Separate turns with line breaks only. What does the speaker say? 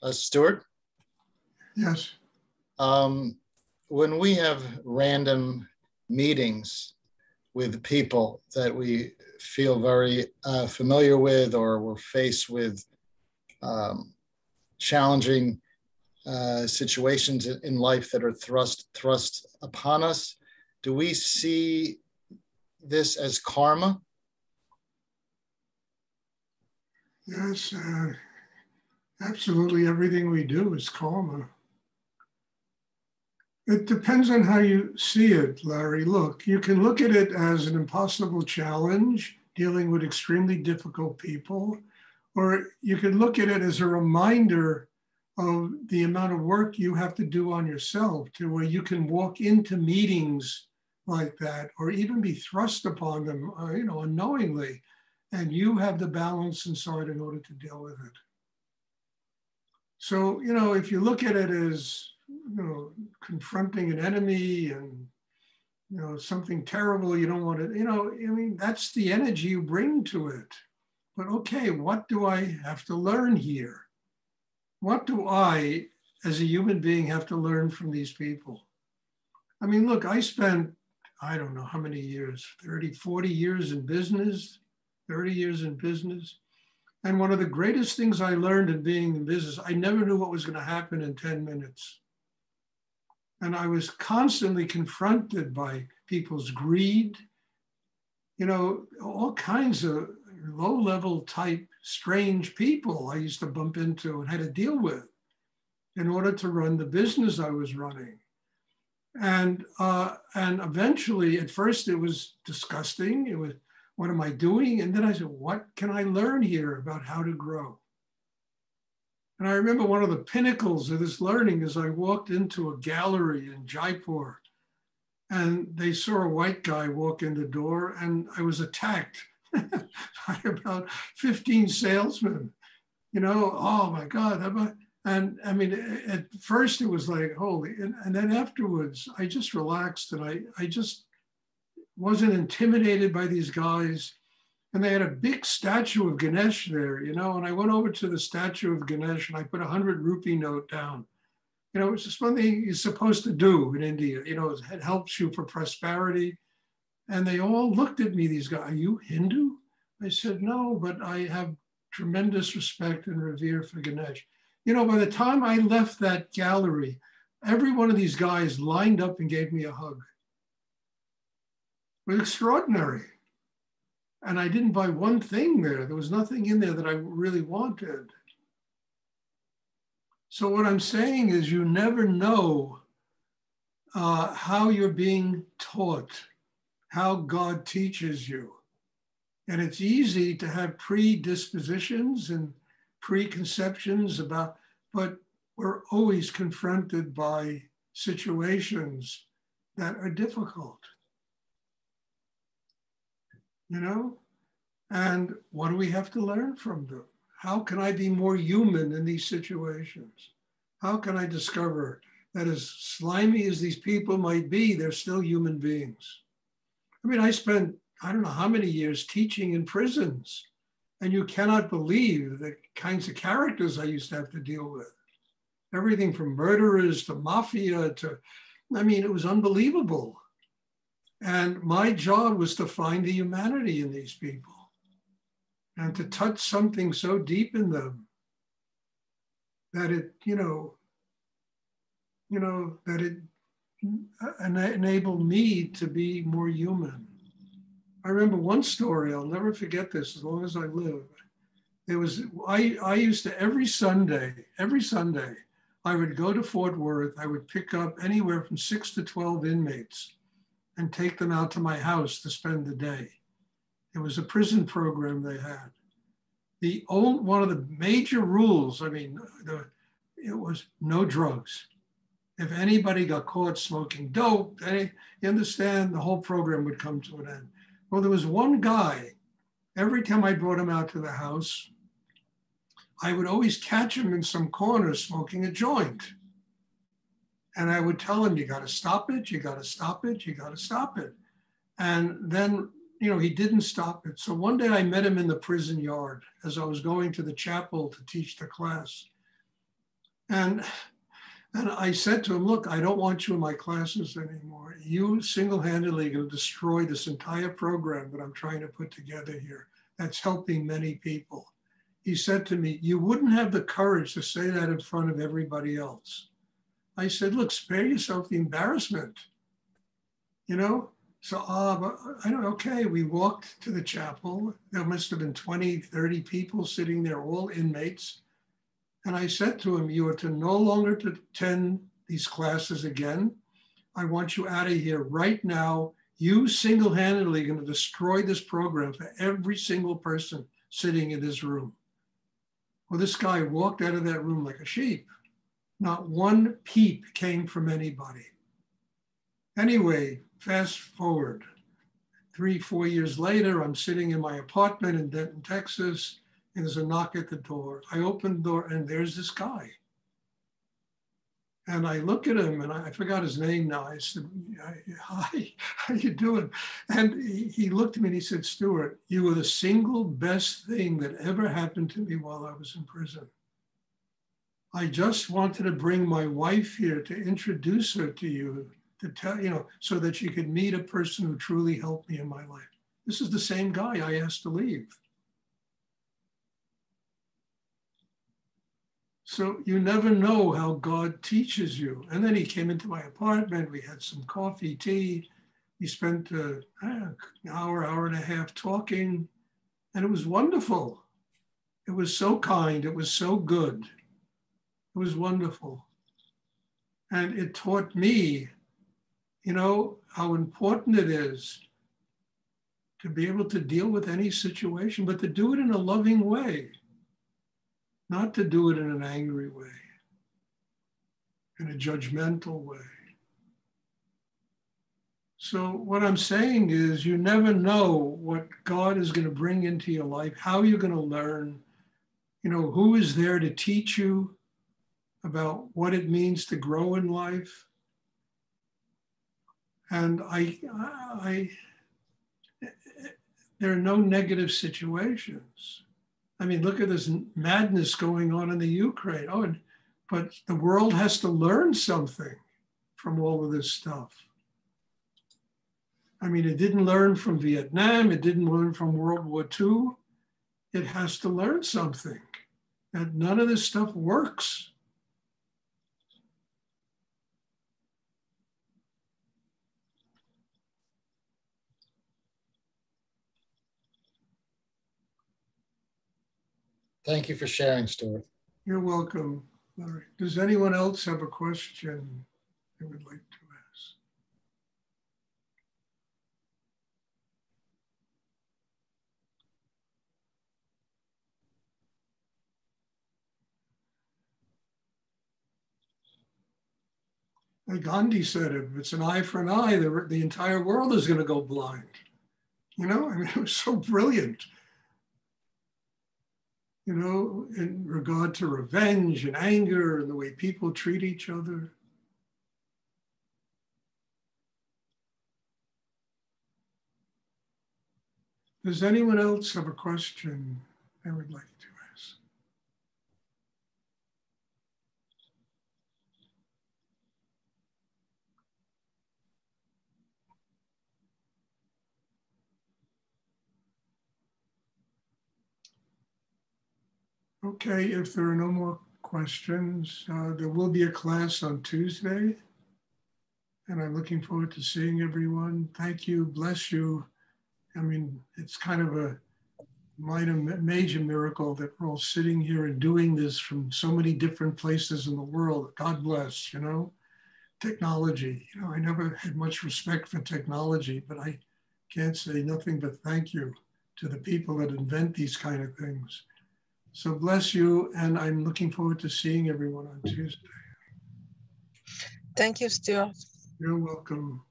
Stuart,
Yes.
when we have random meetings with people that we feel very familiar with, or we're faced with challenging situations in life that are thrust upon us, do we see this as karma?
Yes, absolutely everything we do is karma. It depends on how you see it, Larry. Look, you can look at it as an impossible challenge dealing with extremely difficult people, or you could look at it as a reminder of the amount of work you have to do on yourself to where you can walk into meetings like that, or even be thrust upon them, unknowingly, and you have the balance inside in order to deal with it. So, if you look at it as, confronting an enemy and, something terrible, you don't want to, that's the energy you bring to it. But okay, what do I have to learn here? What do I, as a human being, have to learn from these people? I mean, look, I spent, I don't know how many years, 30, 40 years in business, 30 years in business. And one of the greatest things I learned in being in business, I never knew what was going to happen in 10 minutes. And I was constantly confronted by people's greed, all kinds of low-level type strange people I used to bump into and had to deal with in order to run the business I was running. And eventually, at first it was disgusting. It was, what am I doing? And then I said, what can I learn here about how to grow? And I remember one of the pinnacles of this learning is I walked into a gallery in Jaipur, and they saw a white guy walk in the door, and I was attacked by about 15 salesmen. Oh my God. And I mean, at first it was like, holy, and then afterwards, I just relaxed, and I just wasn't intimidated by these guys. And they had a big statue of Ganesh there, and I went over to the statue of Ganesh and I put a 100 rupee note down. It's just one thing you're supposed to do in India, it helps you for prosperity. And they all looked at me, these guys, are you Hindu? I said, no, but I have tremendous respect and revere for Ganesh. By the time I left that gallery, every one of these guys lined up and gave me a hug. It was extraordinary. And I didn't buy one thing there. There was nothing in there that I really wanted. So what I'm saying is you never know how you're being taught, how God teaches you. And it's easy to have predispositions and preconceptions but we're always confronted by situations that are difficult. And what do we have to learn from them? How can I be more human in these situations? How can I discover that as slimy as these people might be, they're still human beings? I mean, I spent, I don't know how many years teaching in prisons, and you cannot believe the kinds of characters I used to have to deal with. Everything from murderers to mafia to, it was unbelievable. And my job was to find the humanity in these people and to touch something so deep in them that it, that it enabled me to be more human. I remember one story, I'll never forget this as long as I live. It was, I used to, every Sunday, I would go to Fort Worth, I would pick up anywhere from 6 to 12 inmates and take them out to my house to spend the day. It was a prison program they had. One of the major rules, it was no drugs. If anybody got caught smoking dope, you understand, the whole program would come to an end. Well, there was one guy, every time I brought him out to the house, I would always catch him in some corner smoking a joint. And I would tell him, you got to stop it, you got to stop it, you got to stop it. And then, he didn't stop it. So one day I met him in the prison yard as I was going to the chapel to teach the class. And I said to him, look, I don't want you in my classes anymore. You single-handedly are going to destroy this entire program that I'm trying to put together here. That's helping many people. He said to me, you wouldn't have the courage to say that in front of everybody else. I said, look, spare yourself the embarrassment, you know? So, okay, we walked to the chapel. There must have been 20, 30 people sitting there, all inmates. And I said to him, you are to no longer to attend these classes again. I want you out of here right now. You single-handedly are going to destroy this program for every single person sitting in this room. Well, this guy walked out of that room like a sheep. Not one peep came from anybody. Anyway, fast forward 3-4 years later, I'm sitting in my apartment in Denton, Texas, and there's a knock at the door. I open the door and there's this guy. And I look at him and I forgot his name now. I said, hi, how you doing? And he looked at me and he said, Stuart, you were the single best thing that ever happened to me while I was in prison. I just wanted to bring my wife here to introduce her to you, to tell, so that she could meet a person who truly helped me in my life. This is the same guy I asked to leave. So you never know how God teaches you. And then he came into my apartment. We had some coffee, tea. We spent an hour and a half talking, and it was wonderful. It was so kind. It was so good. It was wonderful. And it taught me, how important it is to be able to deal with any situation, but to do it in a loving way. Not to do it in an angry way, in a judgmental way. So what I'm saying is you never know what God is going to bring into your life, how you're going to learn, who is there to teach you about what it means to grow in life. And there are no negative situations. I mean, look at this madness going on in the Ukraine. But the world has to learn something from all of this stuff. I mean, it didn't learn from Vietnam. It didn't learn from World War II. It has to learn something, that none of this stuff works.
Thank you for sharing, Stuart.
You're welcome, Larry. Does anyone else have a question they would like to ask? Like Gandhi said, if it's an eye for an eye, the entire world is going to go blind. It was so brilliant. In regard to revenge and anger and the way people treat each other. Does anyone else have a question they would like to ask? Okay, if there are no more questions, there will be a class on Tuesday. And I'm looking forward to seeing everyone. Thank you, bless you. I mean, it's kind of a major miracle that we're all sitting here and doing this from so many different places in the world. God bless, Technology. I never had much respect for technology, but I can't say nothing but thank you to the people that invent these kind of things. So bless you, and I'm looking forward to seeing everyone on Tuesday.
Thank you, Stuart.
You're welcome.